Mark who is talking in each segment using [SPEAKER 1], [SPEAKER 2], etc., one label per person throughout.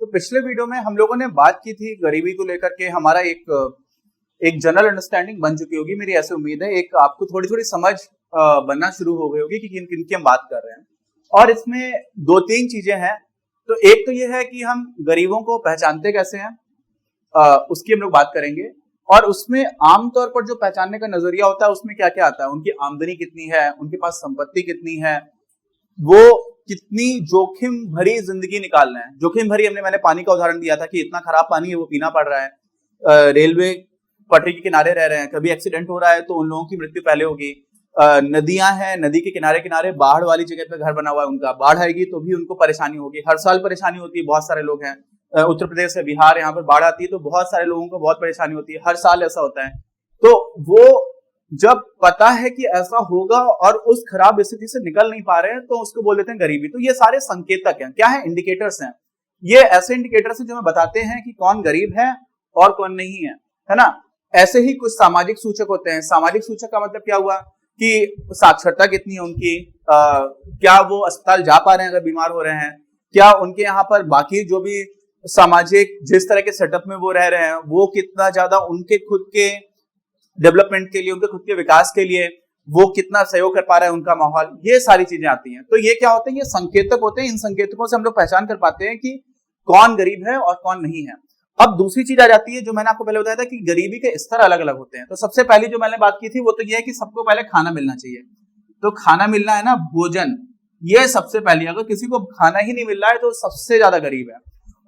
[SPEAKER 1] तो पिछले वीडियो में हम लोगों ने बात की थी गरीबी को लेकर के। हमारा एक जनरल अंडरस्टैंडिंग बन चुकी होगी, मेरी ऐसे उम्मीद है। एक आपको थोड़ी थोड़ी समझ बनना शुरू हो गई होगी कि किन किन की हम बात कर रहे हैं। और इसमें दो तीन चीजें हैं। तो एक तो ये है कि हम गरीबों को पहचानते कैसे हैं, उसकी हम लोग बात करेंगे। और उसमें आमतौर पर जो पहचानने का नजरिया होता है उसमें क्या क्या आता है, उनकी आमदनी कितनी है, उनके पास संपत्ति कितनी है, वो कितनी जोखिम भरी जिंदगी निकालना है। जोखिम भरी मैंने पानी का उदाहरण दिया था कि इतना खराब पानी है वो पीना पड़ रहा है। रेलवे पटरी के किनारे रह रहे हैं, कभी एक्सीडेंट हो रहा है तो उन लोगों की मृत्यु पहले होगी। नदियां हैं, नदी के किनारे किनारे बाढ़ वाली जगह पे घर बना हुआ है उनका, बाढ़ आएगी तो भी उनको परेशानी होगी। हर साल परेशानी होती है, बहुत सारे लोग हैं उत्तर प्रदेश से बिहार, यहाँ पर बाढ़ आती है तो बहुत सारे लोगों को बहुत परेशानी होती है, हर साल ऐसा होता है। तो वो जब पता है कि ऐसा होगा और उस खराब स्थिति से निकल नहीं पा रहे हैं तो उसको बोल देते हैं गरीबी। तो ये सारे संकेतक हैं, क्या है, इंडिकेटर्स हैं। ये ऐसे इंडिकेटर्स हैं जो हमें बताते हैं कि कौन गरीब है और कौन नहीं है ना। ऐसे ही कुछ सामाजिक सूचक होते हैं। सामाजिक सूचक का मतलब क्या हुआ कि साक्षरता कितनी है उनकी, क्या वो अस्पताल जा पा रहे हैं अगर बीमार हो रहे हैं, क्या उनके यहाँ पर बाकी जो भी सामाजिक जिस तरह के सेटअप में वो रह रहे हैं वो कितना ज्यादा उनके खुद के डेवलपमेंट के लिए, उनके खुद के विकास के लिए वो कितना सहयोग कर पा रहा है उनका माहौल, ये सारी चीजें आती हैं। तो ये क्या होते हैं, ये संकेतक होते हैं। इन संकेतकों से हम लोग पहचान कर पाते हैं कि कौन गरीब है और कौन नहीं है। अब दूसरी चीज आ जाती है जो मैंने आपको पहले बताया था कि गरीबी के स्तर अलग अलग होते हैं। तो सबसे पहली जो मैंने बात की थी वो तो ये है कि सबको पहले खाना मिलना चाहिए। तो खाना मिलना है ना, भोजन, ये सबसे पहली। अगर किसी को खाना ही नहीं मिल रहा है तो सबसे ज्यादा गरीब है।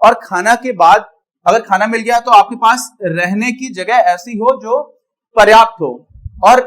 [SPEAKER 1] और खाना के बाद अगर खाना मिल गया तो आपके पास रहने की जगह ऐसी हो जो पर्याप्त हो। और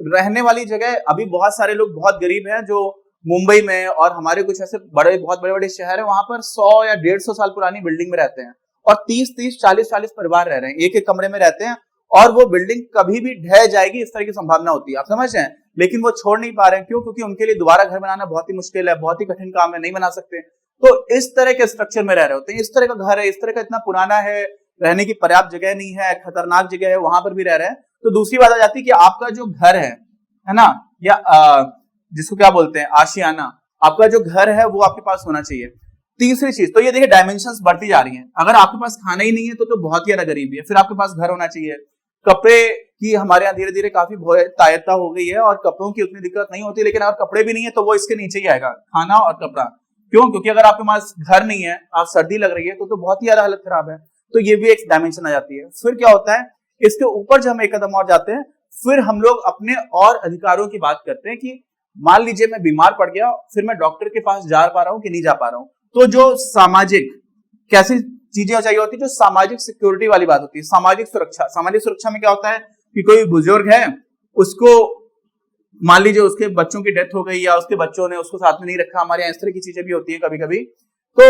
[SPEAKER 1] रहने वाली जगह, अभी बहुत सारे लोग बहुत गरीब हैं जो मुंबई में और हमारे कुछ ऐसे बहुत बड़े बड़े शहर है, वहां पर 100 या 150 साल पुरानी बिल्डिंग में रहते हैं और 30-30, 40-40 परिवार रह रहे हैं, एक एक कमरे में रहते हैं। और वो बिल्डिंग कभी भी ढह जाएगी इस तरह की संभावना होती है, आप समझ रहे हैं। लेकिन वो छोड़ नहीं पा रहे हैं, क्यों? क्योंकि उनके लिए दोबारा घर बनाना बहुत ही मुश्किल है, बहुत ही कठिन काम है, नहीं बना सकते। तो इस तरह के स्ट्रक्चर में रह रहे होते हैं। इस तरह का घर है, इस तरह का इतना पुराना है, रहने की पर्याप्त जगह नहीं है, खतरनाक जगह है, वहां पर भी रह रहे हैं। तो दूसरी बात आ जाती है कि आपका जो घर है ना, या जिसको क्या बोलते हैं, आशियाना, आपका जो घर है वो आपके पास होना चाहिए। तीसरी चीज, तो ये देखिए डायमेंशंस बढ़ती जा रही हैं। अगर आपके पास खाना ही नहीं है तो बहुत ही ज्यादा गरीबी है। फिर आपके पास घर होना चाहिए। कपड़े की हमारे यहाँ धीरे धीरे काफी तायता हो गई है और कपड़ों की उतनी दिक्कत नहीं होती, लेकिन अगर कपड़े भी नहीं है तो वो इसके नीचे ही आएगा, खाना और कपड़ा। क्यों? क्योंकि अगर आपके पास घर नहीं है, आप सर्दी लग रही है तो बहुत ही ज्यादा हालत खराब है। तो ये भी एक डायमेंशन आ जाती है। फिर क्या होता है, इसके ऊपर जब हम एक कदम और जाते हैं, फिर हम लोग अपने और अधिकारों की बात करते हैं कि मान लीजिए मैं बीमार पड़ गया, फिर मैं डॉक्टर के पास जा पा रहा हूं कि नहीं जा पा रहा हूं। तो जो सामाजिक कैसी चीजें चाहिए होती है, जो सामाजिक सिक्योरिटी वाली बात होती है, सामाजिक सुरक्षा। सामाजिक सुरक्षा में क्या होता है कि कोई बुजुर्ग है, उसको मान लीजिए उसके बच्चों की डेथ हो गई या उसके बच्चों ने उसको साथ में नहीं रखा, हमारे यहाँ इस तरह की चीजें भी होती है कभी कभी। तो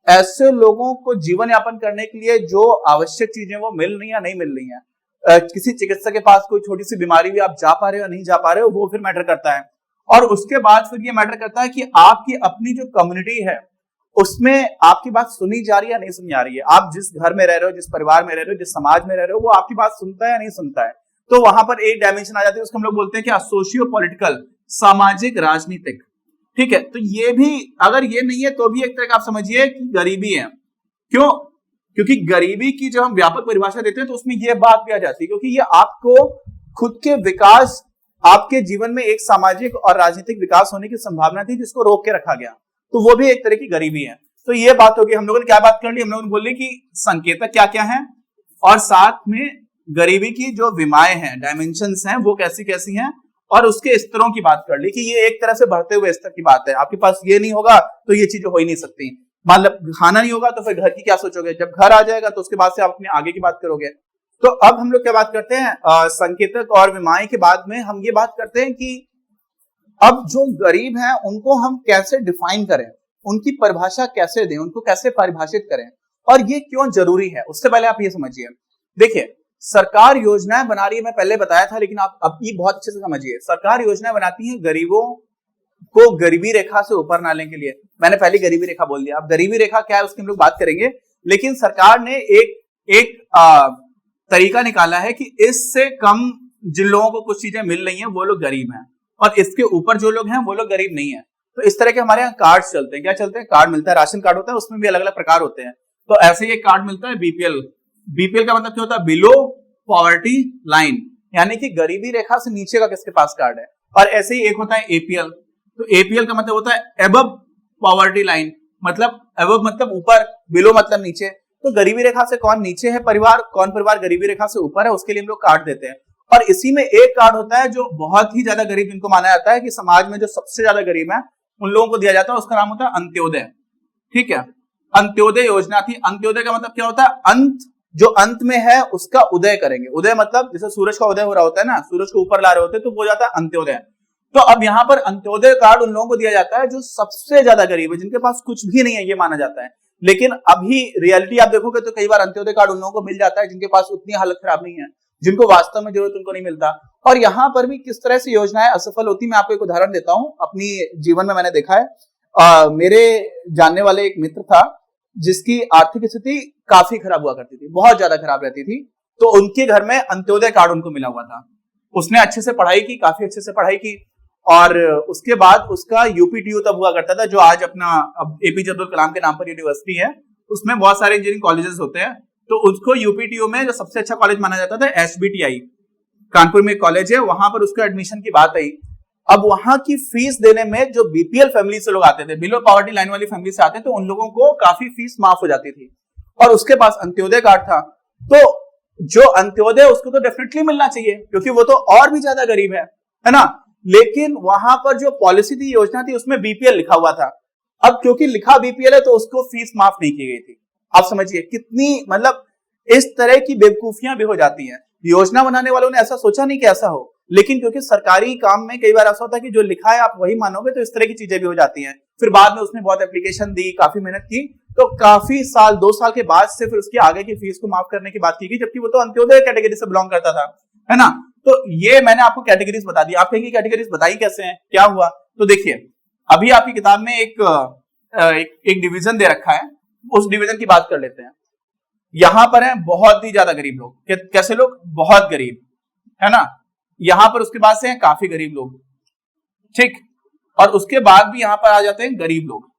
[SPEAKER 1] ऐसे लोगों को जीवन यापन करने के लिए जो आवश्यक चीजें वो मिल रही है, नहीं मिल रही है। किसी चिकित्सक के पास कोई छोटी सी बीमारी भी आप जा पा रहे हो या नहीं जा पा रहे हो, वो फिर मैटर करता है। और उसके बाद फिर ये मैटर करता है कि आपकी अपनी जो कम्युनिटी है उसमें आपकी बात सुनी जा रही है या नहीं सुनी जा रही है। आप जिस घर में रह रहे हो, जिस परिवार में रह रहे हो, जिस समाज में रह रहे हो, वो आपकी बात सुनता है या नहीं सुनता है। तो वहां पर एक डायमेंशन आ जाती है, उसको हम लोग बोलते हैं कि सोशियो पॉलिटिकल, सामाजिक राजनीतिक। ठीक है, तो ये भी अगर ये नहीं है तो भी एक तरह का आप समझिए कि गरीबी है। क्यों? क्योंकि गरीबी की जब हम व्यापक परिभाषा देते हैं तो उसमें यह बात भी आ जाती है, क्योंकि ये आपको खुद के विकास, आपके जीवन में एक सामाजिक और राजनीतिक विकास होने की संभावना थी जिसको रोक के रखा गया, तो वो भी एक तरह की गरीबी है। तो ये बात होगी। हम लोगों ने क्या बात कर ली, हम लोगों ने बोली कि संकेतक क्या क्या है और साथ में गरीबी की जो विमाएं हैं, डायमेंशंस हैं, वो कैसी कैसी हैं, और उसके स्तरों की बात कर ली कि ये एक तरह से बढ़ते हुए स्तर की बात है। आपके पास ये नहीं होगा तो ये चीजें हो ही नहीं सकती। मतलब खाना नहीं होगा तो फिर घर की क्या सोचोगे, जब घर आ जाएगा तो उसके बाद से आप अपने आगे की बात करोगे। तो अब हम लोग क्या बात करते हैं, संकेतक और विमाएं के बाद में हम ये बात करते हैं कि अब जो गरीब हैं उनको हम कैसे डिफाइन करें, उनकी परिभाषा कैसे दें, उनको कैसे परिभाषित करें, और ये क्यों जरूरी है। उससे पहले आप ये समझिए, देखिए सरकार योजनाएं बना रही है, मैं पहले बताया था, लेकिन आप अब ये बहुत अच्छे से समझिए। सरकार योजनाएं बनाती है गरीबों को गरीबी रेखा से ऊपर लाने के लिए। मैंने पहले गरीबी रेखा बोल दिया, अब गरीबी रेखा क्या है उसकी हम लोग बात करेंगे। लेकिन सरकार ने एक तरीका निकाला है कि इससे कम जिन लोगों को कुछ चीजें मिल रही हैं वो लोग गरीब हैं। और इसके ऊपर जो लोग हैं वो लोग गरीब नहीं है। तो इस तरह के हमारे यहाँ कार्ड चलते हैं। क्या चलते हैं? कार्ड मिलता है, राशन कार्ड होता है, उसमें भी अलग अलग प्रकार होते हैं। तो ऐसे ही एक कार्ड मिलता है बीपीएल। बीपीएल का मतलब क्या होता है? बिलो पॉवर्टी लाइन, यानी कि गरीबी रेखा से नीचे का किसके पास कार्ड है। और ऐसे ही एक होता है एपीएल। तो एपीएल का मतलब होता है एबव पॉवर्टी लाइन, मतलब एबव मतलब ऊपर, बिलो मतलब नीचे। तो गरीबी रेखा से कौन नीचे है परिवार, कौन परिवार गरीबी रेखा से ऊपर है, उसके लिए हम लोग कार्ड देते हैं। और इसी में एक कार्ड होता है जो बहुत ही ज्यादा गरीब जिनको माना जाता है कि समाज में जो सबसे ज्यादा गरीब है उन लोगों को दिया जाता है, उसका नाम होता है अंत्योदय। ठीक है, अंत्योदय योजना थी। अंत्योदय का मतलब क्या होता है? अंत, जो अंत में है उसका उदय करेंगे। उदय मतलब जैसे सूरज का उदय हो रहा होता है ना, सूरज को ऊपर ला रहे होते हैं, तो वो जाता है अंत्योदय। तो अब यहाँ पर अंत्योदय कार्ड उन लोगों को दिया जाता है जो सबसे ज्यादा गरीब है, जिनके पास कुछ भी नहीं है ये माना जाता है। लेकिन अभी रियलिटी आप देखोगे तो कई बार अंत्योदय कार्ड उन लोगों को मिल जाता है जिनके पास उतनी हालत खराब नहीं है, जिनको वास्तव में जरूरत उनको नहीं मिलता। और यहाँ पर भी किस तरह से योजनाएं असफल होती, मैं आपको एक उदाहरण देता हूं, अपनी जीवन में मैंने देखा है। मेरे जानने वाले एक मित्र था जिसकी आर्थिक स्थिति काफी खराब हुआ करती थी, बहुत ज्यादा खराब रहती थी। तो उनके घर में अंत्योदय कार्ड उनको मिला हुआ था। उसने अच्छे से पढ़ाई की, काफी अच्छे से पढ़ाई की, और उसके बाद उसका यूपीटीयू तब हुआ करता था, जो आज अपना एपीजे अब्दुल कलाम के नाम पर यूनिवर्सिटी है। उसमें बहुत सारे इंजीनियरिंग कॉलेजेस होते हैं। तो उसको यूपीटीयू में जो सबसे अच्छा कॉलेज माना जाता था एसबीटीआई, कानपुर में एक कॉलेज है, वहां पर उसका एडमिशन की बात आई। अब वहां की फीस देने में जो बीपीएल फैमिली से लोग आते थे, बिलो पॉवर्टी लाइन वाली फैमिली से आते थे, तो उन लोगों को काफी फीस माफ हो जाती थी। और उसके पास अंत्योदय कार्ड था, तो जो अंत्योदय उसको तो डेफिनेटली मिलना चाहिए क्योंकि वो तो और भी ज्यादा गरीब है ना। लेकिन वहां पर जो पॉलिसी थी, योजना थी, उसमें बीपीएल लिखा हुआ था। अब क्योंकि लिखा बीपीएल है तो उसको फीस माफ नहीं की गई थी। आप समझिए कितनी, मतलब इस तरह की बेवकूफियां भी हो जाती हैं। योजना बनाने वालों ने ऐसा सोचा नहीं कि ऐसा हो, लेकिन क्योंकि सरकारी काम में कई बार ऐसा होता है कि जो लिखा है आप वही मानोगे, तो इस तरह की चीजें भी हो जाती हैं। फिर बाद में उसने बहुत एप्लीकेशन दी, काफी मेहनत की, तो काफी साल, 2 साल के बाद से फिर उसकी आगे की फीस को माफ करने की बात की गई, जबकि वो तो अंत्योदय कैटेगरी से बिलोंग करता था, है ना। तो ये मैंने आपको कैटेगरीज बता दी। आप कहेंगे कैटेगरीज बताई कैसे हैं, क्या हुआ? तो देखिए, अभी आपकी किताब में एक डिवीजन दे रखा है, उस डिवीजन की बात कर लेते हैं। यहां पर है बहुत ही ज्यादा गरीब लोग। कैसे लोग? बहुत गरीब, है ना। यहां पर उसके बाद से हैं काफी गरीब लोग, ठीक, और उसके बाद भी यहां पर आ जाते हैं गरीब लोग।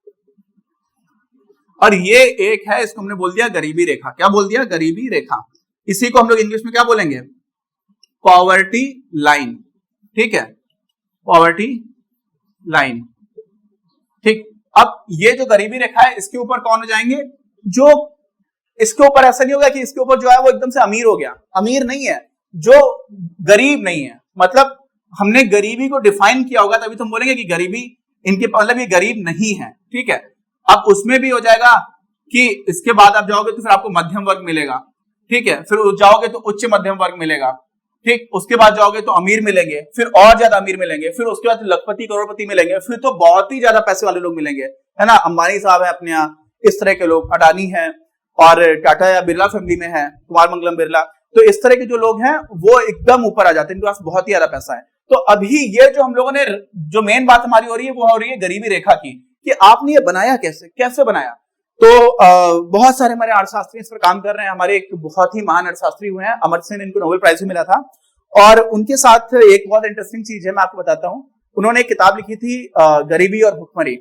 [SPEAKER 1] और ये एक है, इसको हमने बोल दिया गरीबी रेखा। क्या बोल दिया? गरीबी रेखा। इसी को हम लोग इंग्लिश में क्या बोलेंगे? Poverty line. ठीक है, पॉवर्टी लाइन, ठीक। अब ये जो गरीबी रेखा है, इसके ऊपर कौन हो जाएंगे? जो इसके ऊपर, ऐसा नहीं होगा कि इसके ऊपर जो है वो एकदम से अमीर हो गया, अमीर नहीं है, जो गरीब नहीं है। मतलब हमने गरीबी को डिफाइन किया होगा तभी तो हम बोलेंगे कि गरीबी इनके, मतलब ये गरीब नहीं है, ठीक है। अब उसमें भी हो जाएगा कि इसके बाद आप जाओगे तो फिर आपको मध्यम वर्ग मिलेगा, ठीक है, फिर जाओगे तो उच्च मध्यम वर्ग मिलेगा, ठीक, उसके बाद जाओगे तो अमीर मिलेंगे, फिर और ज्यादा अमीर मिलेंगे, फिर उसके बाद लखपति करोड़पति मिलेंगे, फिर तो बहुत ही ज्यादा पैसे वाले लोग मिलेंगे, है ना। अंबानी साहब है अपने यहाँ, इस तरह के लोग, अडानी है, और टाटा या बिरला फैमिली में है कुमार मंगलम बिरला। तो इस तरह के जो लोग हैं वो एकदम ऊपर आ जाते हैं, इनके पास बहुत ही ज्यादा पैसा है। तो अभी ये जो हम लोगों ने, जो मेन बात हमारी हो रही है वो हो रही है गरीबी रेखा की, कि आपने ये बनाया कैसे, कैसे बनाया। तो बहुत सारे हमारे अर्थशास्त्री इस पर काम कर रहे हैं। हमारे एक बहुत ही महान अर्थशास्त्री हुए हैं अमर्त्य सेन, इनको नोबेल प्राइज भी मिला था। और उनके साथ एक बहुत इंटरेस्टिंग चीज है, मैं आपको बताता हूँ। उन्होंने एक किताब लिखी थी गरीबी और भुखमरी,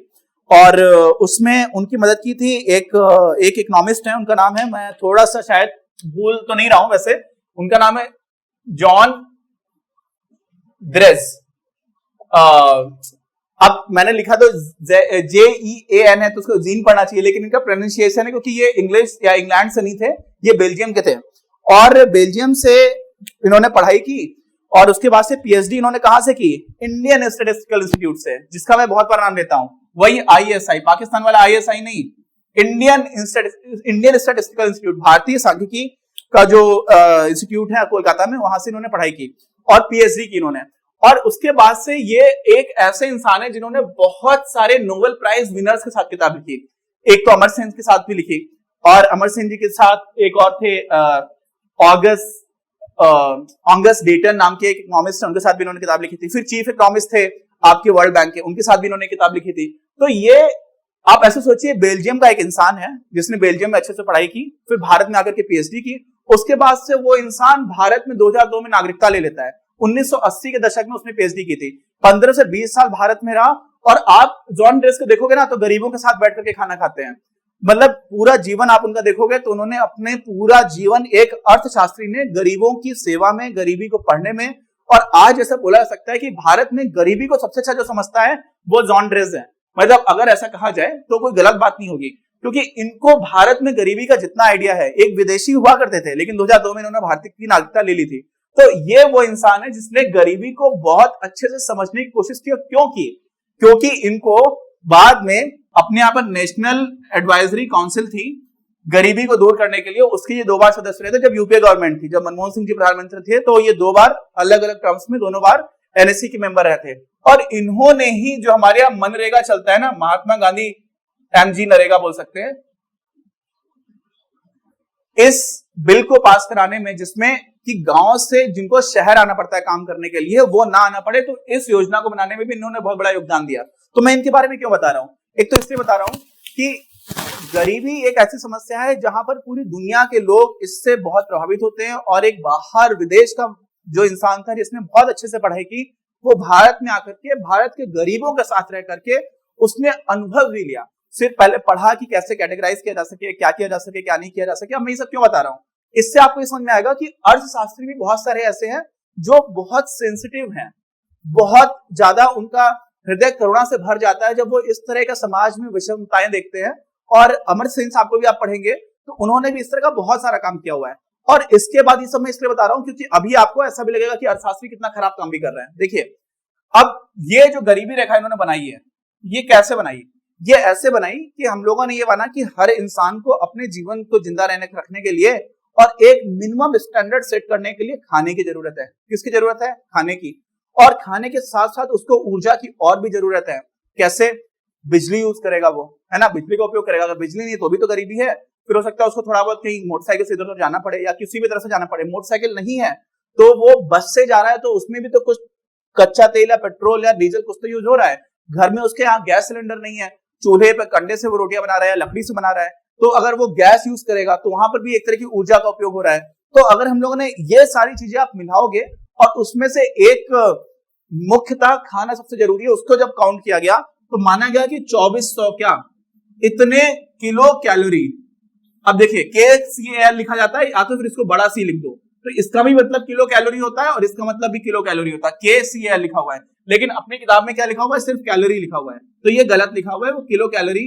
[SPEAKER 1] और उसमें उनकी मदद की थी एक इकोनॉमिस्ट है, उनका नाम है, मैं थोड़ा सा शायद भूल तो नहीं रहा हूं वैसे, उनका नाम है जॉन ग्रेज। अब मैंने लिखा तो JEAN है, तो उसको जीन पढ़ना चाहिए, लेकिन इनका प्रोनाउंसिएशन है, क्योंकि ये इंग्लिश या इंग्लैंड से नहीं थे, ये बेल्जियम के थे, और बेल्जियम से इन्होंने पढ़ाई की, और उसके बाद से PhD इन्होंने कहां से की? इंडियन स्टैटिस्टिकल इंस्टीट्यूट से, जिसका मैं बहुत बार नाम लेता हूं, वही ISI, पाकिस्तान वाला ISI नहीं, इंडियन स्टैटिस्टिकल इंस्टीट्यूट, भारतीय सांख्यिकी का जो इंस्टीट्यूट है कोलकाता में, वहां से इन्होंने पढ़ाई की और PhD की इन्होंने। और उसके बाद से ये एक ऐसे इंसान है जिन्होंने बहुत सारे नोबेल प्राइज विनर्स के साथ किताब लिखी। एक तो अमर्त्य सेन के साथ भी लिखी, और अमर्त्य सेन जी के साथ एक और थे ऑगस्ट डेटन नाम के एक इकोनॉमिस्ट, उनके साथ भी इन्होंने किताब लिखी थी। फिर चीफ इकोनॉमिस्ट थे आपके वर्ल्ड बैंक के, उनके साथ भी इन्होंने किताब लिखी थी। तो ये आप ऐसे सोचिए, बेल्जियम का एक इंसान है जिसने बेल्जियम में अच्छे से पढ़ाई की, फिर भारत में आकर के PhD की, उसके बाद से वो इंसान भारत में 2002 में नागरिकता ले लेता है, 1980 के दशक में उसने पीएचडी की थी, 15 से 20 साल भारत में रहा। और आप जॉन ड्रेस को देखोगे ना तो गरीबों के साथ बैठ करके खाना खाते हैं, मतलब पूरा जीवन आप उनका देखोगे तो उन्होंने अपने पूरा जीवन, एक अर्थशास्त्री ने गरीबों की सेवा में, गरीबी को पढ़ने में, और आज ऐसा बोला जा सकता है कि भारत में गरीबी को सबसे अच्छा जो समझता है वो जॉन ड्रेस है। मतलब अगर ऐसा कहा जाए तो कोई गलत बात नहीं होगी, क्योंकि इनको भारत में गरीबी का जितना आइडिया है, एक विदेशी हुआ करते थे लेकिन 2002 में इन्होंने भारतीय की नागरिकता ले ली थी, तो ये वो इंसान है जिसने गरीबी को बहुत अच्छे से समझने की कोशिश की। क्यों की? क्योंकि इनको बाद में अपने यहाँ पर नेशनल एडवाइजरी काउंसिल थी गरीबी को दूर करने के लिए, उसके ये 2 बार सदस्य रहे थे जब यूपीए गवर्नमेंट थी, जब मनमोहन सिंह जी प्रधानमंत्री थे तो ये 2 बार अलग अलग टर्म्स में दोनों बार एनएससी के मेंबर रहे थे। और इन्होंने ही जो हमारे यहाँ मनरेगा चलता है ना, महात्मा गांधी एमजी नरेगा बोल सकते हैं, इस बिल को पास कराने में, जिसमें कि गांव से जिनको शहर आना पड़ता है काम करने के लिए वो ना आना पड़े, तो इस योजना को बनाने में भी इन्होंने बहुत बड़ा योगदान दिया। तो मैं इनके बारे में क्यों बता रहा हूं? एक तो इसलिए बता रहा हूं कि गरीबी एक ऐसी समस्या है जहां पर पूरी दुनिया के लोग इससे बहुत प्रभावित होते हैं, और एक बाहर विदेश का जो इंसान था जिसने बहुत अच्छे से पढ़ाई की, वो भारत में आकर के भारत के गरीबों के साथ रह करके उसने अनुभव भी लिया। सिर्फ पहले पढ़ा कि कैसे कैटेगराइज किया जा सके, क्या किया जा सके, क्या नहीं किया जा सके। अब मैं ये सब क्यों बता रहा हूं? इससे आपको ये समझ में आएगा कि अर्थशास्त्री भी बहुत सारे ऐसे हैं जो बहुत सेंसिटिव हैं, बहुत ज्यादा उनका हृदय करुणा से भर जाता है जब वो इस तरह का समाज में विषमताएं देखते हैं। और अमर सिंह साहब को भी आप पढ़ेंगे तो उन्होंने भी इस तरह का बहुत सारा काम किया हुआ है। और इसके बाद ये सब मैं इसलिए बता रहा हूं क्योंकि अभी आपको ऐसा भी लगेगा कि अर्थशास्त्री कितना खराब काम भी कर रहे हैं। देखिए, अब ये जो गरीबी रेखा इन्होंने बनाई है, ये कैसे बनाई? ये ऐसे बनाई कि हम लोगों ने ये माना कि हर इंसान को अपने जीवन को जिंदा रखने के लिए और एक मिनिमम स्टैंडर्ड सेट करने के लिए खाने की जरूरत है। किसकी जरूरत है? खाने की। और खाने के साथ साथ उसको ऊर्जा की और भी जरूरत है। कैसे? बिजली यूज करेगा वो, है ना, बिजली का उपयोग करेगा। अगर बिजली नहीं तो भी तो गरीबी है। फिर हो सकता है उसको थोड़ा बहुत कहीं मोटरसाइकिल से इधर उधर जाना पड़े या किसी भी तरह से जाना पड़े। मोटरसाइकिल नहीं है तो वो बस से जा रहा है, तो उसमें भी तो कुछ कच्चा तेल या पेट्रोल या डीजल कुछ तो यूज हो रहा है। घर में उसके यहाँ गैस सिलेंडर नहीं है, चूल्हे पे कंडे से वो रोटियां बना रहा है, लकड़ी से बना रहा है, तो अगर वो गैस यूज करेगा तो वहां पर भी एक तरह की ऊर्जा का उपयोग हो रहा है। तो अगर हम लोगों ने ये सारी चीजें आप मिलाओगे और उसमें से एक मुख्यतः खाना सबसे जरूरी है, उसको जब काउंट किया गया तो माना गया कि 2400 क्या इतने किलो कैलोरी। अब देखिए KCAL लिखा जाता है या तो फिर इसको बड़ा सी लिख दो, तो इसका भी मतलब किलो कैलोरी होता है और इसका मतलब भी किलो कैलोरी होता है। KCAL लिखा हुआ है, लेकिन अपनी किताब में क्या लिखा हुआ है? सिर्फ कैलोरी लिखा हुआ है, तो ये गलत लिखा हुआ है, वो किलो कैलोरी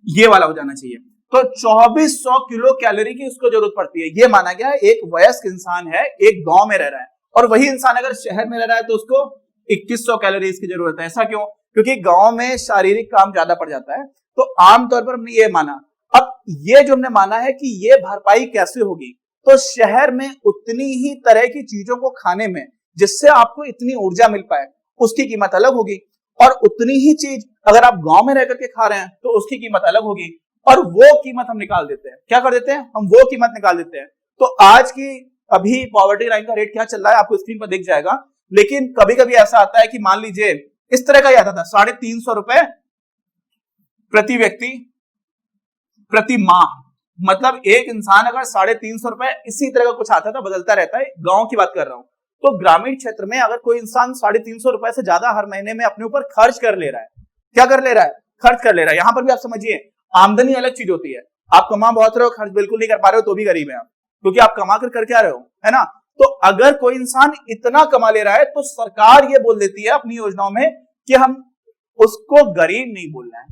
[SPEAKER 1] ये वाला हो जाना चाहिए। तो 2400 किलो कैलोरी की उसको जरूरत पड़ती है। ये माना गया एक वयस्क इंसान है, एक गांव में रह रहा है, और वही इंसान अगर शहर में रह रहा है तो उसको 2100 कैलोरीज की जरूरत है। ऐसा क्यों? क्योंकि गांव में शारीरिक काम ज्यादा पड़ जाता है। तो आमतौर पर हमने ये माना। अब ये जो हमने माना है कि ये भरपाई कैसे होगी, तो शहर में उतनी ही तरह की चीजों को खाने में जिससे आपको इतनी ऊर्जा मिल पाए उसकी कीमत अलग होगी, और उतनी ही चीज अगर आप गांव में रह करके खा रहे हैं तो उसकी कीमत अलग होगी। और वो कीमत हम निकाल देते हैं। क्या कर देते हैं? हम वो कीमत निकाल देते हैं। तो आज की अभी पॉवर्टी लाइन का रेट क्या चल रहा है आपको स्क्रीन पर दिख जाएगा, लेकिन कभी कभी ऐसा आता है कि मान लीजिए इस तरह का ही आता था 350 रुपए प्रति व्यक्ति प्रति माह। मतलब एक इंसान अगर 350 रुपए, इसी तरह का कुछ आता था, बदलता रहता है, गांव की बात कर रहा हूं। तो ग्रामीण क्षेत्र में अगर कोई इंसान 350 रुपए से ज्यादा हर महीने में अपने ऊपर खर्च कर ले रहा है, क्या कर ले रहा है? खर्च कर ले रहा है। यहां पर भी आप समझिए, आमदनी अलग चीज होती है। आप कमा बहुत रहे हो, खर्च बिल्कुल नहीं कर पा रहे हो, तो भी गरीब है आप, क्योंकि आप कमा कर क्या रहे हो, है ना। तो अगर कोई इंसान इतना कमा ले रहा है तो सरकार ये बोल देती है अपनी योजनाओं में कि हम उसको गरीब नहीं बोलना है,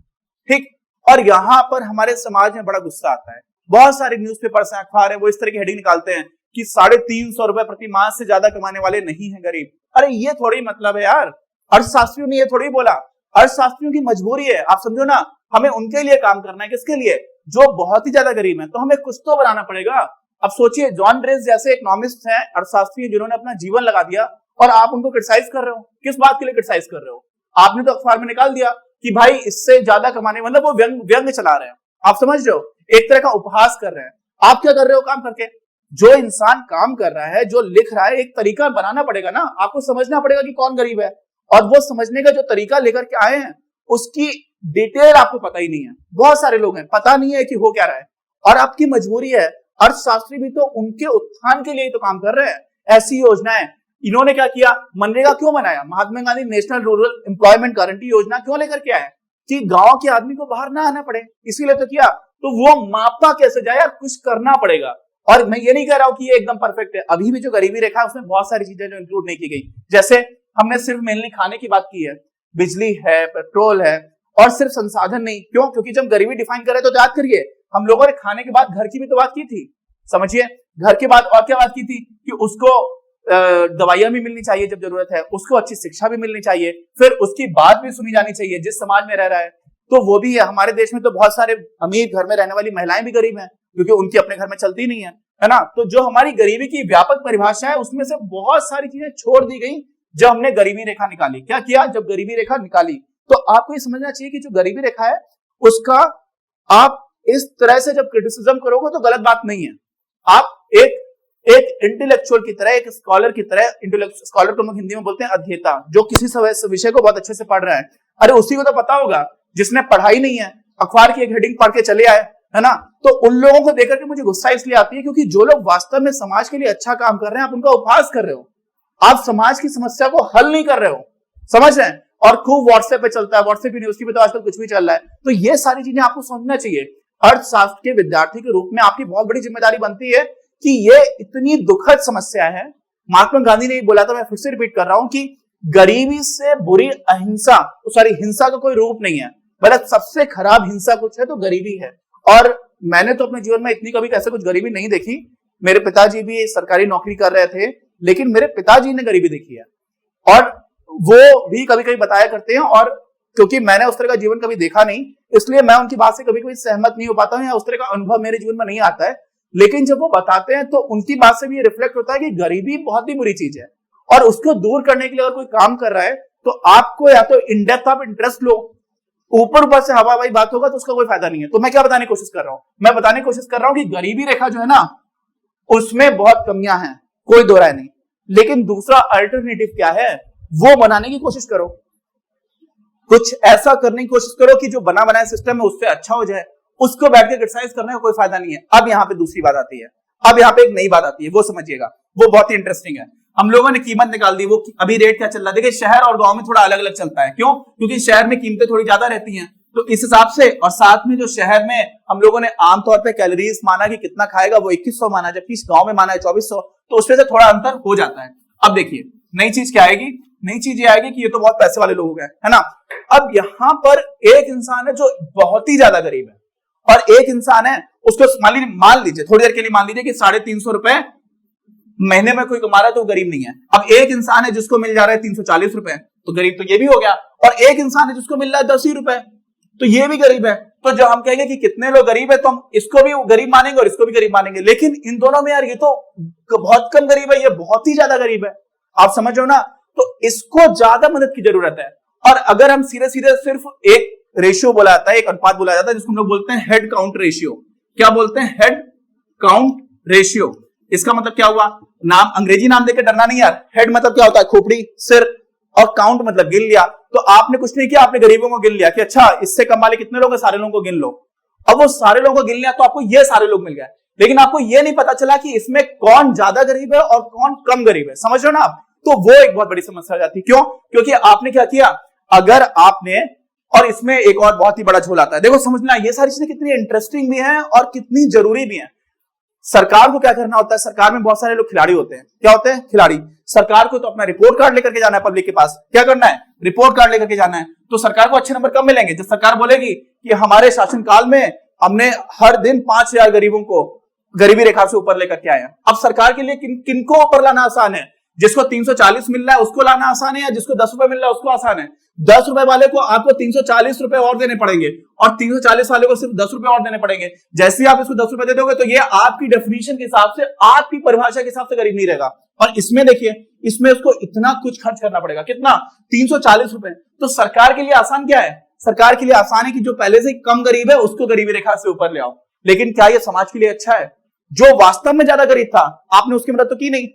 [SPEAKER 1] ठीक। और यहां पर हमारे समाज में बड़ा गुस्सा आता है। बहुत सारे न्यूज़पेपर्स हैं, अखबार है, वो इस तरह की हेडिंग निकालते हैं कि 350 रुपए प्रति माह से ज्यादा कमाने वाले नहीं है गरीब। अरे ये थोड़ी मतलब है यार, अर्थशास्त्रियों ने ये थोड़ी बोला। अर्थशास्त्रियों की मजबूरी है, आप समझो ना, हमें उनके लिए काम करना है। किसके लिए? जो बहुत ही ज्यादा गरीब है। तो हमें कुछ तो बनाना पड़ेगा। अब सोचिए, जॉन ड्रेस जैसे इकोनॉमिस्ट हैं, अर्थशास्त्री, जिन्होंने अपना जीवन लगा दिया, और आप उनको क्रिटिसाइज कर रहे हो। किस बात के लिए क्रिटिसाइज कर रहे हो? आपने तो अखबार में निकाल दिया कि भाई इससे ज्यादा कमाने, मतलब वो व्यंग चला रहे हैं। आप समझ रहे हो, एक तरह का उपहास कर रहे हैं। आप क्या कर रहे हो काम करके? जो इंसान काम कर रहा है, जो लिख रहा है, एक तरीका बनाना पड़ेगा ना। आपको समझना पड़ेगा कि कौन गरीब है, और वो समझने का जो तरीका लेकर के आए हैं उसकी डिटेल आपको पता ही नहीं है। बहुत सारे लोग हैं, पता नहीं है कि हो क्या रहा है, और आपकी मजबूरी है। अर्थशास्त्री भी तो उनके उत्थान के लिए तो काम कर रहे हैं। ऐसी योजनाएं
[SPEAKER 2] इन्होंने क्या किया, मनरेगा क्यों बनाया, Mahatma Gandhi national rural employment guarantee Yojana क्यों लेकर के आए, कि गांव के आदमी को बाहर ना आना पड़े, इसीलिए तो किया। तो वो मापा कैसे जाए यार, कुछ करना पड़ेगा। और मैं ये नहीं कह रहा हूं कि ये एकदम परफेक्ट है, अभी भी जो गरीबी रेखा है उसमें बहुत सारी चीजें जो इंक्लूड नहीं की गई, जैसे हमने सिर्फ मेनली खाने की बात की है, बिजली है, पेट्रोल है, और सिर्फ संसाधन नहीं। क्यों? क्योंकि जब गरीबी डिफाइन करे तो याद करिए, हम लोगों ने खाने के बाद घर की भी तो बात की थी, समझिए, घर के बाद और क्या बात की थी, कि उसको दवाइयां भी मिलनी चाहिए जब जरूरत है, उसको अच्छी शिक्षा भी मिलनी चाहिए, फिर उसकी बात भी सुनी जानी चाहिए जिस समाज में रह रहा है। तो वो भी है, हमारे देश में तो बहुत सारे अमीर घर में रहने वाली महिलाएं भी गरीब हैं, क्योंकि उनकी अपने घर में चलती नहीं है ना। तो जो हमारी गरीबी की व्यापक परिभाषा है उसमें से बहुत सारी चीजें छोड़ दी गई जब हमने गरीबी रेखा निकाली। क्या किया जब गरीबी रेखा निकाली? तो आपको ये समझना चाहिए कि जो गरीबी रेखा है उसका आप इस तरह से जब क्रिटिसिज्म करोगे तो गलत बात नहीं है। आप एक इंटेलेक्चुअल की तरह, एक स्कॉलर की तरह, स्कॉलर को हम हिंदी में बोलते हैं अध्येता, जो किसी विषय को बहुत अच्छे से पढ़ रहा है, अरे उसी को तो पता होगा जिसने पढ़ाई नहीं है, अखबार की एक हेडिंग पढ़ के चले आए, है ना। तो उन लोगों को देखकर के मुझे गुस्सा इसलिए आती है क्योंकि जो लोग वास्तव में समाज के लिए अच्छा काम कर रहे हैं आप उनका उपहास कर रहे हो, आप समाज की समस्या को हल नहीं कर रहे हो, समझ रहे हैं। और खूब व्हाट्सएप पे चलता है, व्हाट्सएप यूनिवर्सिटी पे तो आजकल कुछ भी चल रहा है। तो ये सारी चीजें आपको समझना चाहिए। अर्थशास्त्र के विद्यार्थी के रूप में आपकी बहुत बड़ी जिम्मेदारी बनती है कि ये इतनी दुखद समस्या है। महात्मा गांधी ने बोला था, मैं फिर से रिपीट कर रहा हूं, कि गरीबी से बुरी अहिंसा, हिंसा का कोई रूप नहीं है, मतलब सबसे खराब हिंसा कुछ है तो गरीबी है। और मैंने तो अपने जीवन में इतनी कभी कैसे कुछ गरीबी नहीं देखी। मेरे पिताजी भी सरकारी नौकरी कर रहे थे, लेकिन मेरे पिताजी ने गरीबी देखी है और वो भी कभी कभी बताया करते हैं। और क्योंकि मैंने उस तरह का जीवन कभी देखा नहीं, इसलिए मैं उनकी बात से कभी कभी सहमत नहीं हो पाता हूं या उस तरह का अनुभव मेरे जीवन में नहीं आता है। लेकिन जब वो बताते हैं तो उनकी बात से भी ये रिफ्लेक्ट होता है कि गरीबी बहुत ही बुरी चीज है और उसको दूर करने के लिए अगर कोई काम कर रहा है तो आपको या तो इन डेप्थ आप इंटरेस्ट लो, ऊपर से हवा हवाई बात होगा तो उसका कोई फायदा नहीं है। तो मैं क्या बताने की कोशिश कर रहा हूं? मैं बताने की कोशिश कर रहा हूं कि गरीबी रेखा जो है ना उसमें बहुत कमियां हैं, कोई दो राय नहीं, लेकिन दूसरा अल्टरनेटिव क्या है वो बनाने की कोशिश करो। कुछ ऐसा करने की कोशिश करो कि जो बना बनाया सिस्टम है उससे अच्छा हो जाए। उसको बैठ के क्रिटिसाइज करने का कोई फायदा नहीं है। अब यहाँ पे दूसरी बात आती है, अब यहाँ पे एक नई बात आती है, वो समझिएगा, वो बहुत ही इंटरेस्टिंग है। हम लोगों ने कीमत निकाल दी, वो अभी रेट क्या चल रहा है। देखिए शहर और गांव में थोड़ा अलग अलग चलता है, क्यों? क्योंकि शहर में कीमतें थोड़ी ज्यादा रहती हैं, तो इस हिसाब से। और साथ में जो शहर में हम लोगों ने आमतौर पर कैलोरीज माना कि कितना खाएगा वो 2100 माना, जबकि गांव में माना है 2400, तो उसमें से थोड़ा अंतर हो जाता है। अब देखिए नई चीज क्या आएगी, नई चीज ये आएगी कि ये तो बहुत पैसे वाले लोग हैं, है ना। अब यहां पर एक इंसान है जो बहुत ही ज्यादा गरीब है और एक इंसान है उसको मान लीजिए थोड़ी देर के लिए मान लीजिए कि 350 रुपए महीने में कोई कमा रहा है तो गरीब नहीं है। अब एक इंसान है जिसको मिल जा रहा है 340 रुपए, तो गरीब तो ये भी हो गया। और एक इंसान है जिसको मिल रहा है 10 ही रुपए, तो ये भी गरीब है। तो जब हम कहेंगे कि कितने लोग गरीब है तो हम इसको भी गरीब मानेंगे और इसको भी गरीब मानेंगे, लेकिन इन दोनों में यार ये तो बहुत कम गरीब है, ये बहुत ही ज्यादा गरीब है, आप समझ रहे हो ना। तो इसको ज्यादा मदद की जरूरत है। और अगर हम सीधे सीधे सिर्फ एक रेशियो बोला जाता है, एक अनुपात बोला जाता है जिसको हम लोग बोलते हैं हेड काउंट रेशियो। क्या बोलते हैं? Head count ratio. इसका मतलब क्या हुआ? नाम अंग्रेजी नाम देकर डरना नहीं यार। हेड मतलब क्या होता है? खोपड़ी, सिर, और काउंट मतलब गिन लिया। तो आपने कुछ नहीं किया, आपने गरीबों को गिन लिया कि अच्छा इससे कम वाले कितने लोग हैं, सारे लोगों को गिन लो। अब वो सारे लोगों को गिन लिया तो आपको ये सारे लोग मिल गए, लेकिन आपको ये नहीं पता चला कि इसमें कौन ज्यादा गरीब है और कौन कम गरीब है। समझ रहे हो ना आप? तो वो एक बहुत बड़ी समस्या हो जाती है। क्यों? क्योंकि आपने क्या किया, अगर आपने, और इसमें एक और बहुत ही बड़ा झोल आता है। देखो समझना, ये सारी चीजें कितनी इंटरेस्टिंग भी हैं और कितनी जरूरी भी हैं। सरकार को क्या करना होता है? सरकार में बहुत सारे लोग खिलाड़ी होते हैं। क्या होते हैं? खिलाड़ी। सरकार को तो अपना रिपोर्ट कार्ड लेकर के जाना है पब्लिक के पास। क्या करना है? रिपोर्ट कार्ड लेकर के जाना है। तो सरकार को अच्छे नंबर कब मिलेंगे? जब सरकार बोलेगी कि हमारे शासनकाल में हमने हर दिन 5000 गरीबों को गरीबी रेखा से ऊपर लेकर के आए हैं। अब सरकार के लिए किनको ऊपर लाना आसान है? जिसको 340 मिल रहा है उसको लाना आसान है, या जिसको 10 रुपए मिल रहा है उसको आसान है? 10 रुपए वाले को आपको 340 रुपए और देने पड़ेंगे और 340 वाले को सिर्फ 10 रुपए और देने पड़ेंगे। जैसे ही आप इसको 10 रुपए दे दोगे तो ये आपकी डेफिनेशन के हिसाब से, आपकी परिभाषा के हिसाब से गरीब नहीं रहेगा। और इसमें देखिए, इसमें उसको इतना कुछ खर्च करना पड़ेगा। कितना? 340 रुपए। तो सरकार के लिए आसान क्या है? सरकार के लिए आसान है कि जो पहले से कम गरीब है उसको गरीबी रेखा से ऊपर ले आओ। लेकिन क्या यह समाज के लिए अच्छा है? जो वास्तव में ज्यादा गरीब था आपने उसकी मदद तो की नहीं।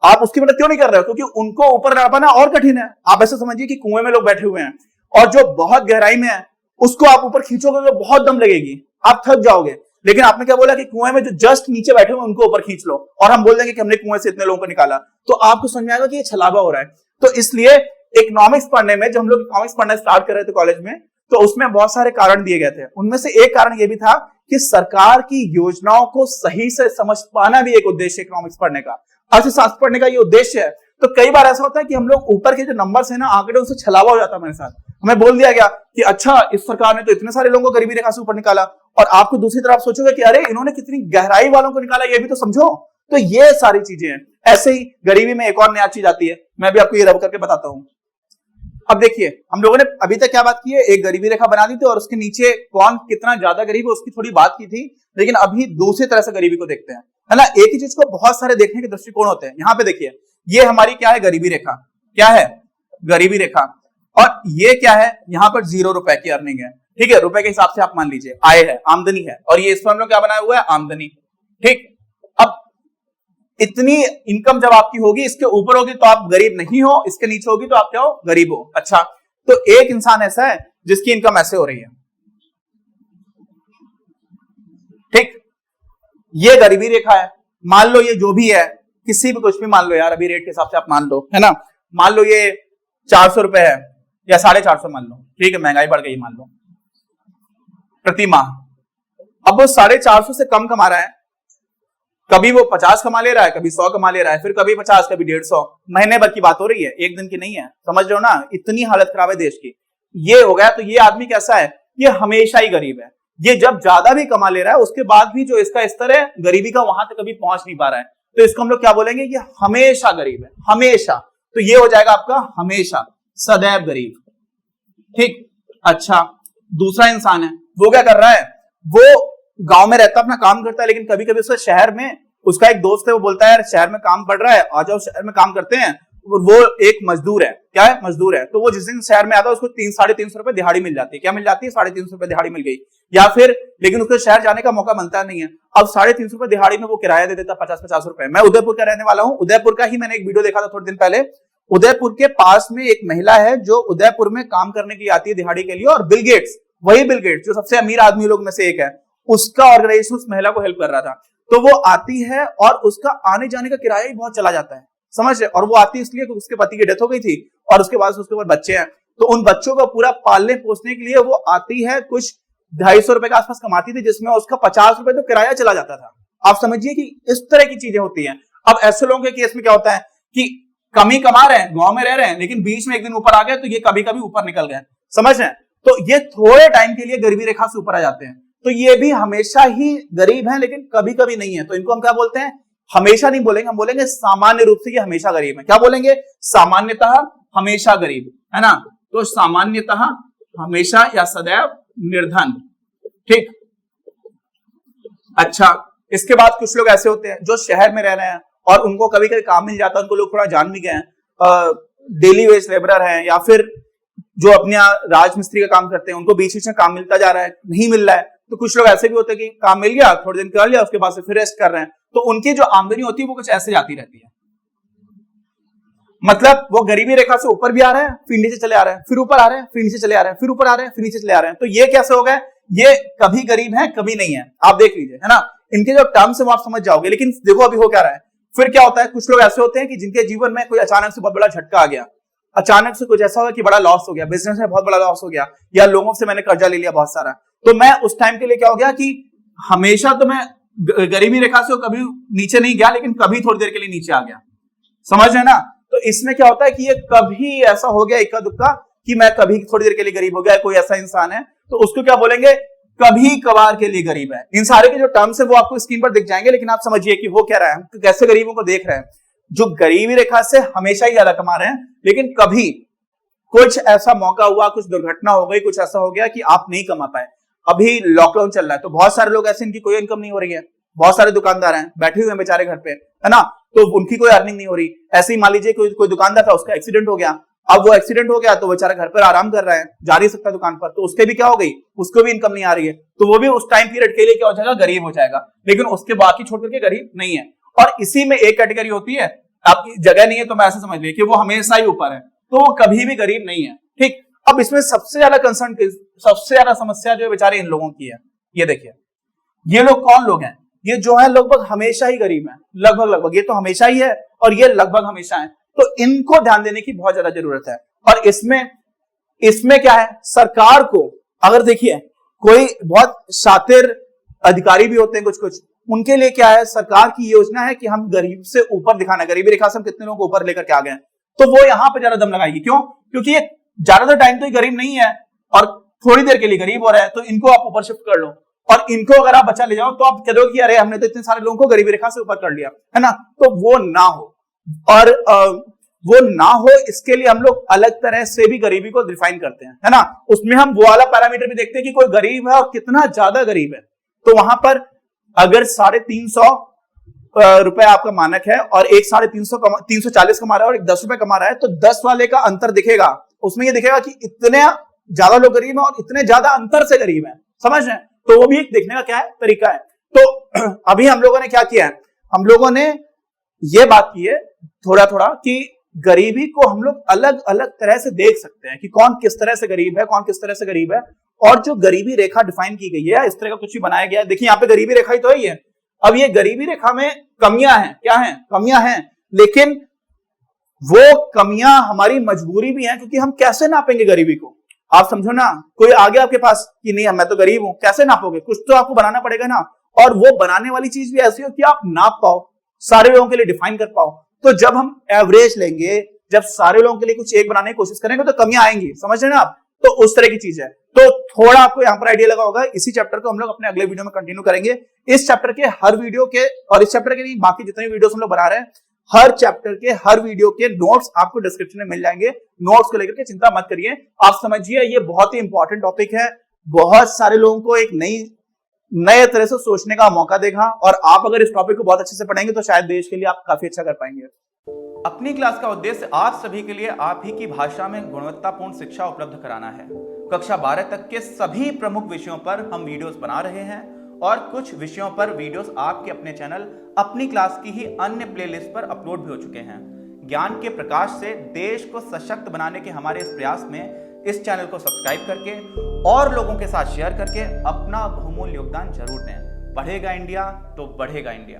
[SPEAKER 2] आप उसकी मदद क्यों नहीं कर रहे हो? क्योंकि उनको ऊपर ला पाना और कठिन है। आप ऐसे समझिए कि कुएं में लोग बैठे हुए हैं और जो बहुत गहराई में है उसको आप ऊपर खींचोगे तो बहुत दम लगेगी, आप थक जाओगे। लेकिन आपने क्या बोला कि कुएं में जो जस्ट नीचे बैठे हुए उनको ऊपर खींच लो, और हम बोल देंगे कि हमने कुएं से इतने लोगों को निकाला, तो आपको समझ में आएगा कि ये छलावा हो रहा है। तो इसलिए इकोनॉमिक्स पढ़ने में, जब हम लोग इकोनॉमिक्स पढ़ना स्टार्ट कर रहे थे कॉलेज में, तो उसमें बहुत सारे कारण दिए गए थे। उनमें से एक कारण यह भी था कि सरकार की योजनाओं को सही से समझ पाना भी एक उद्देश्य इकोनॉमिक्स पढ़ने का, अर्थशास्त्र पढ़ने का ये उद्देश्य है। तो कई बार ऐसा होता है कि हम लोग ऊपर के जो नंबर्स है ना, आंकड़े, उनसे छलावा हो जाता है मेरे साथ। हमें बोल दिया गया कि अच्छा इस सरकार ने तो इतने सारे लोगों को गरीबी रेखा से ऊपर निकाला, और आपको दूसरी तरफ सोचोगे कि अरे इन्होंने कितनी गहराई वालों को निकाला, ये भी तो समझो। तो ये सारी चीजें हैं। ऐसे ही गरीबी में एक और नया चीज आती है, मैं भी आपको ये रब करके बताता हूं। अब देखिए, हम लोगों ने अभी तक क्या बात की है, एक गरीबी रेखा बना दी थी और उसके नीचे कौन कितना ज्यादा गरीब है उसकी थोड़ी बात की थी। लेकिन अभी दूसरी तरह से गरीबी को देखते हैं, है ना। एक ही चीज को बहुत सारे देखने के दृष्टिकोण होते हैं। यहाँ पे देखिए, ये हमारी क्या है, गरीबी रेखा। क्या है, गरीबी रेखा। और ये क्या है, यहाँ पर 0 रुपए की अर्निंग है, ठीक है। रुपए के हिसाब से आप मान लीजिए आय है, आमदनी है, और ये इस पर हम लोग क्या बनाया हुआ है, आमदनी, ठीक। अब इतनी इनकम जब आपकी होगी, इसके ऊपर होगी तो आप गरीब नहीं हो, इसके नीचे होगी तो आप क्या हो, गरीब हो। अच्छा, तो एक इंसान ऐसा है जिसकी इनकम ऐसे हो रही है, ठीक, ये गरीबी रेखा है। मान लो ये जो भी है, किसी भी कुछ भी मान लो यार, अभी रेट के हिसाब से आप मान लो, है ना। मान लो ये 400 रुपए है या 450 मान लो, ठीक है, महंगाई बढ़ गई मान लो, प्रति माह। अब वो 450 से कम कमा रहा है, कभी वो 50 कमा ले रहा है, कभी 100 कमा ले रहा है, फिर कभी 50, कभी 150। महीने भर की बात हो रही है, एक दिन की नहीं है, समझ रहे हो ना। इतनी हालत खराब है देश की। ये हो गया, तो ये आदमी कैसा है, ये हमेशा ही गरीब है। ये जब ज्यादा भी कमा ले रहा है, उसके बाद भी जो इसका स्तर है गरीबी का, वहां तक कभी पहुंच नहीं पा रहा है, तो इसको हम लोग क्या बोलेंगे, ये हमेशा गरीब है, हमेशा। तो ये हो जाएगा आपका हमेशा, सदैव गरीब, ठीक। अच्छा, दूसरा इंसान है, वो क्या कर रहा है, वो गांव में रहता, अपना काम करता है, लेकिन कभी कभी उसका शहर में, उसका एक दोस्त है, वो बोलता है यार शहर में काम पड़ रहा है, आ जाओ शहर में काम करते हैं। वो एक मजदूर है, क्या है, मजदूर है। तो वो जिस दिन शहर में आता है, उसको 300-350 रुपए दिहाड़ी मिल जाती है। क्या मिल जाती है, 350 रुपए दिहाड़ी मिल गई। या फिर, लेकिन उसको शहर जाने का मौका मिलता नहीं है। अब 350 रुपए दिहाड़ी में वो किराया दे देता 50-50 रुपए। मैं उदयपुर का रहने वाला हूं, उदयपुर का ही मैंने एक वीडियो देखा था थोड़े दिन पहले। उदयपुर के पास में एक महिला है जो उदयपुर में काम करने के लिए आती है दिहाड़ी के लिए, और बिल गेट्स, वही बिल गेट्स जो सबसे अमीर आदमी लोग में से एक है, उसका ऑर्गेनाइजेशन उस महिला को हेल्प कर रहा था। तो वो आती है और उसका आने जाने का किराया ही बहुत चला जाता है, समझ रहे। और वो आती है इसलिए कि उसके पति की डेथ हो गई थी, और उसके बाद उसके ऊपर बच्चे हैं, तो उन बच्चों को पूरा पालने पोसने के लिए वो आती है। कुछ 250 रुपए के आसपास कमाती थी, जिसमें उसका 50 रुपए तो किराया चला जाता था। आप समझिए कि इस तरह की चीजें होती हैं। अब ऐसे लोगों के केस में क्या होता है कि कम ही कमा रहे हैं, गांव में रह रहे हैं, लेकिन बीच में एक दिन ऊपर आ गए तो ये कभी कभी ऊपर निकल गए, समझ रहे हैं। तो ये थोड़े टाइम के लिए गरीबी रेखा से ऊपर आ जाते हैं, तो ये भी हमेशा ही गरीब हैं, लेकिन कभी कभी नहीं है। तो इनको हम क्या बोलते हैं, हमेशा नहीं बोलेंगे, हम बोलेंगे सामान्य रूप से ये हमेशा गरीब है। क्या बोलेंगे, सामान्यतः हमेशा गरीब, है ना। तो सामान्यतः हमेशा या सदैव निर्धन, ठीक। अच्छा, इसके बाद कुछ लोग ऐसे होते हैं जो शहर में रह रहे हैं और उनको कभी कभी काम मिल जाता है, उनको लोग थोड़ा जान भी गए हैं, डेली वेज लेबरर हैं, या फिर जो अपने राजमिस्त्री का काम करते हैं, उनको बीच बीच में काम मिलता जा रहा है, नहीं मिल रहा है। तो कुछ लोग ऐसे भी होते हैं कि काम मिल गया, थोड़े दिन कर लिया, उसके बाद से फिर रेस्ट कर रहे हैं। तो उनकी जो आमदनी होती है वो कुछ ऐसे जाती रहती है, मतलब वो गरीबी रेखा से ऊपर भी आ रहे हैं, फिर नीचे चले आ रहे हैं, फिर ऊपर आ रहे हैं, फिर नीचे चले आ रहे हैं, फिर ऊपर आ रहे हैं, फिर नीचे चले आ रहे हैं। तो ये कैसे हो गए, ये कभी गरीब है कभी नहीं है, आप देख लीजिए, है ना। इनके जो टर्म्स है वो आप समझ जाओगे। लेकिन देखो अभी हो क्या रहा है, फिर क्या होता है, कुछ लोग ऐसे होते हैं कि जिनके जीवन में कोई अचानक से बहुत बड़ा झटका आ गया, अचानक से कुछ ऐसा हुआ कि बड़ा लॉस हो गया, बिजनेस में बहुत बड़ा लॉस हो गया, या लोगों से मैंने कर्जा ले लिया बहुत सारा। तो मैं उस टाइम के लिए क्या हो गया कि हमेशा तो मैं गरीबी रेखा से कभी नीचे नहीं गया, लेकिन कभी थोड़ी देर के लिए नीचे आ गया, समझ रहे ना। तो इसमें क्या होता है कि ये कभी ऐसा हो गया इक्का दुक्का कि मैं कभी थोड़ी देर के लिए गरीब हो गया। कोई ऐसा इंसान है तो उसको क्या बोलेंगे, कभी कभार के लिए गरीब है। इन सारे के जो टर्म्स है वो आपको स्क्रीन पर दिख जाएंगे, लेकिन आप समझिए कि हो क्या रहा है, हम कैसे गरीबों को देख रहे हैं। जो गरीबी रेखा से हमेशा ही ज्यादा कमा रहे हैं, लेकिन कभी कुछ ऐसा मौका हुआ, कुछ दुर्घटना हो गई, कुछ ऐसा हो गया कि आप नहीं कमा पाए। अभी लॉकडाउन चल रहा है तो बहुत सारे लोग ऐसे, इनकी कोई इनकम नहीं हो रही है, बहुत सारे दुकानदार हैं बैठे हुए हैं बेचारे घर पे, है ना, तो उनकी कोई अर्निंग नहीं हो रही। ऐसे ही मान लीजिए कोई दुकानदार था, उसका एक्सीडेंट हो गया, अब वो एक्सीडेंट हो गया तो बेचारा घर पर आराम कर रहा है, जा नहीं सकता दुकान पर, तो उसके भी क्या हो गई, उसको भी इनकम नहीं आ रही है, तो वो भी उस टाइम पीरियड के लिए क्या हो जाएगा, गरीब हो जाएगा, लेकिन उसके बाकी छोड़ करके गरीब नहीं है। और इसी में एक कैटेगरी होती है, आपकी जगह नहीं है तो मैं ऐसे समझ लिया कि वो हमेशा ही ऊपर है, तो वो कभी भी गरीब नहीं है, ठीक। अब इसमें सबसे ज्यादा कंसर्न, सबसे ज्यादा समस्या जो बेचारे इन लोगों की है, ये देखिए, ये लोग कौन लोग हैं? ये जो है लगभग हमेशा ही गरीब हैं, लगभग ये तो हमेशा ही है और ये लगभग हमेशा है। तो इनको ध्यान देने की बहुत ज्यादा जरूरत है। और इसमें क्या है, सरकार को अगर देखिए कोई बहुत शातिर अधिकारी भी होते हैं कुछ, उनके लिए क्या है, सरकार की योजना है कि हम गरीब से ऊपर दिखाना है, गरीबी रेखा से हम कितने लोगों को ऊपर लेकर के आ गए हैं, तो वो यहां पे ज्यादा दम लगाएगी। क्यों? क्योंकि ये ज्यादातर टाइम तो ये गरीब नहीं है और थोड़ी देर के लिए गरीब हो रहा है, तो इनको आप ऊपर शिफ्ट कर लो और इनको अगर आप बचा ले जाओ तो आप कह दो कि अरे हमने तो इतने सारे लोगों को गरीबी रेखा से ऊपर कर लिया, है ना। तो वो ना हो, और वो ना हो इसके लिए हम लोग अलग तरह से भी गरीबी को डिफाइन करते हैं, है ना। उसमें हम वो वाला पैरामीटर भी देखते हैं कि कोई गरीब है और कितना ज्यादा गरीब है। तो वहां पर अगर 350 रुपए आपका मानक है और एक 340 कमा रहा है और एक 10 रुपए कमा रहा है, तो 10 वाले का अंतर दिखेगा, उसमें ये दिखेगा कि इतने ज्यादा लोग गरीब हैं और इतने ज्यादा अंतर से गरीब हैं, समझ रहे हैं। तो वो भी एक देखने का क्या है, तरीका है। तो अभी हम लोगों ने क्या किया है, हम लोगों ने ये बात की है थोड़ा कि गरीबी को हम लोग अलग अलग तरह से देख सकते हैं कि कौन किस तरह से गरीब है, कौन किस तरह से गरीब है। और जो गरीबी रेखा डिफाइन की गई है, इस तरह का कुछ भी बनाया गया है, देखिए यहाँ पे गरीबी रेखा ही तो है ही है। अब ये गरीबी रेखा में कमियां हैं, क्या हैं, कमियां हैं, लेकिन वो कमियां हमारी मजबूरी भी हैं, क्योंकि हम कैसे नापेंगे गरीबी को, आप समझो ना। कोई आ गया आपके पास कि नहीं मैं तो गरीब हूं, कैसे नापोगे, कुछ तो आपको बनाना पड़ेगा ना। और वो बनाने वाली चीज भी ऐसी हो कि आप नाप पाओ, सारे लोगों के लिए डिफाइन कर पाओ। तो जब हम एवरेज लेंगे, जब सारे लोगों के लिए कुछ एक बनाने की कोशिश करेंगे, तो कमियां आएंगी, समझ रहे ना आप। तो उस तरह की चीज है। तो थोड़ा आपको यहां पर आइडिया लगा होगा। इसी चैप्टर को हम लोग अपने अगले वीडियो में कंटिन्यू करेंगे। इस चैप्टर के हर वीडियो के, और इस चैप्टर के नहीं बाकी जितने वीडियोस हम लोग बना रहे हैं, हर चैप्टर के हर वीडियो के नोट्स आपको डिस्क्रिप्शन में मिल जाएंगे। नोट्स को लेकर के चिंता मत करिए, आप समझिए ये बहुत ही इंपॉर्टेंट टॉपिक है। बहुत सारे लोगों को एक नए तरह से सोचने का मौका देगा, और आप अगर इस टॉपिक को बहुत अच्छे से पढ़ेंगे तो शायद देश के लिए आप काफी अच्छा कर पाएंगे।
[SPEAKER 3] अपनी क्लास का उद्देश्य आप सभी के लिए आप ही की भाषा में गुणवत्तापूर्ण शिक्षा उपलब्ध कराना है। कक्षा 12 तक के सभी प्रमुख विषयों पर हम वीडियोस बना रहे हैं, और कुछ विषयों पर वीडियोस आपके अपने चैनल अपनी क्लास की ही अन्य प्लेलिस्ट पर अपलोड भी हो चुके हैं। ज्ञान के प्रकाश से देश को सशक्त बनाने के हमारे इस प्रयास में इस चैनल को सब्सक्राइब करके और लोगों के साथ शेयर करके अपना बहुमूल्य योगदान जरूर दें। पढ़ेगा इंडिया तो बढ़ेगा इंडिया।